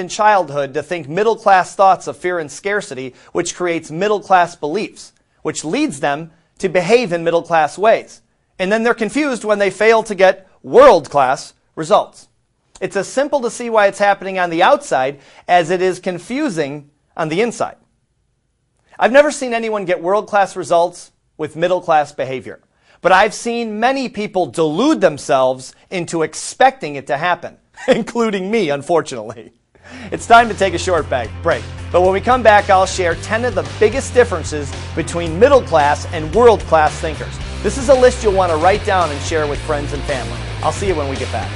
in childhood to think middle-class thoughts of fear and scarcity, which creates middle-class beliefs, which leads them to behave in middle-class ways. And then they're confused when they fail to get world-class results. It's as simple to see why it's happening on the outside as it is confusing on the inside. I've never seen anyone get world-class results with middle-class behavior. But I've seen many people delude themselves into expecting it to happen, including me, unfortunately. It's time to take a short break. But when we come back, I'll share 10 of the biggest differences between middle-class and world-class thinkers. This is a list you'll want to write down and share with friends and family. I'll see you when we get back.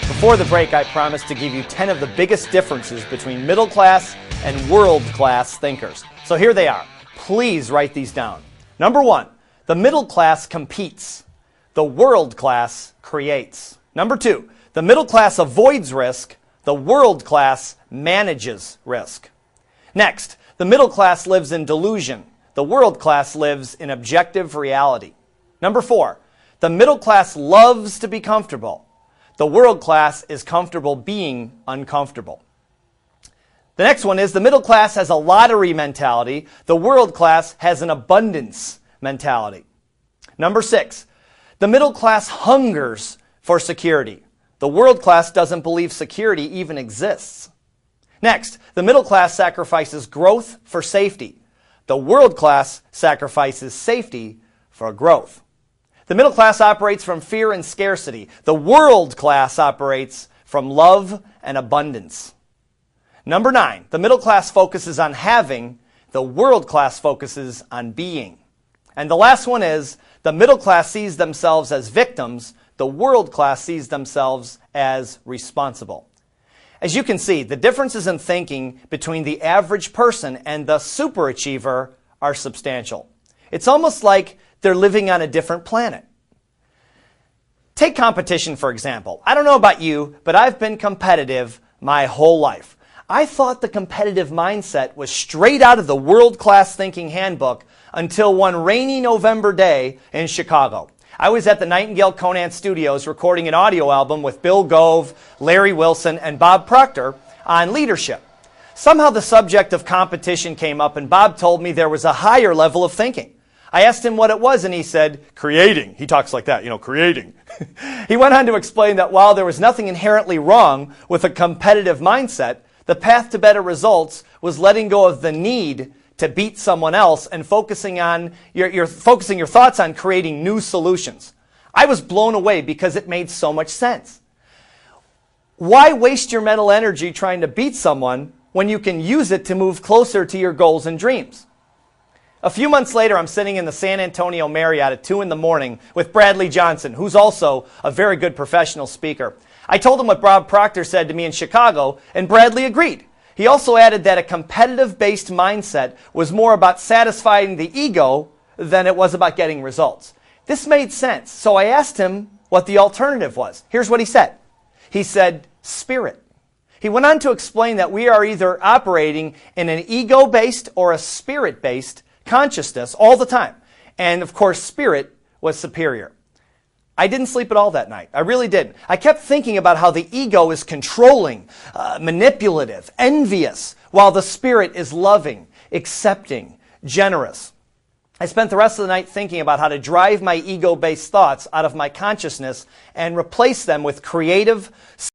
Before the break, I promised to give you 10 of the biggest differences between middle-class and world-class thinkers. So here they are. Please write these down. Number 1, the middle class competes. The world class creates. Number 2, the middle class avoids risk. The world class manages risk. Next, the middle class lives in delusion. The world class lives in objective reality. Number 4, the middle class loves to be comfortable. The world class is comfortable being uncomfortable. The next one is the middle class has a lottery mentality. The world class has an abundance mentality. Number 6, the middle class hungers for security. The world class doesn't believe security even exists. Next, the middle class sacrifices growth for safety. The world class sacrifices safety for growth. The middle class operates from fear and scarcity. The world class operates from love and abundance. Number 9, the middle class focuses on having. The world class focuses on being. And the last one is the middle class sees themselves as victims. The world class sees themselves as responsible. As you can see, the differences in thinking between the average person and the superachiever are substantial. It's almost like they're living on a different planet. Take competition, for example. I don't know about you, but I've been competitive my whole life. I thought the competitive mindset was straight out of the world-class thinking handbook until one rainy November day in Chicago. I was at the Nightingale Conant Studios recording an audio album with Bill Gove, Larry Wilson, and Bob Proctor on leadership. Somehow the subject of competition came up, and Bob told me there was a higher level of thinking. I asked him what it was, and he said, creating. He talks like that, creating. He went on to explain that while there was nothing inherently wrong with a competitive mindset, the path to better results was letting go of the need to beat someone else and focusing your thoughts on creating new solutions. I was blown away because it made so much sense. Why waste your mental energy trying to beat someone when you can use it to move closer to your goals and dreams? A few months later, I'm sitting in the San Antonio Marriott at 2 in the morning with Bradley Johnson, who's also a very good professional speaker. I told him what Bob Proctor said to me in Chicago, and Bradley agreed. He also added that a competitive-based mindset was more about satisfying the ego than it was about getting results. This made sense, so I asked him what the alternative was. Here's what he said. He said, spirit. He went on to explain that we are either operating in an ego-based or a spirit-based consciousness all the time. And of course, spirit was superior. I didn't sleep at all that night. I really didn't. I kept thinking about how the ego is controlling, manipulative, envious, while the spirit is loving, accepting, generous. I spent the rest of the night thinking about how to drive my ego-based thoughts out of my consciousness and replace them with creative,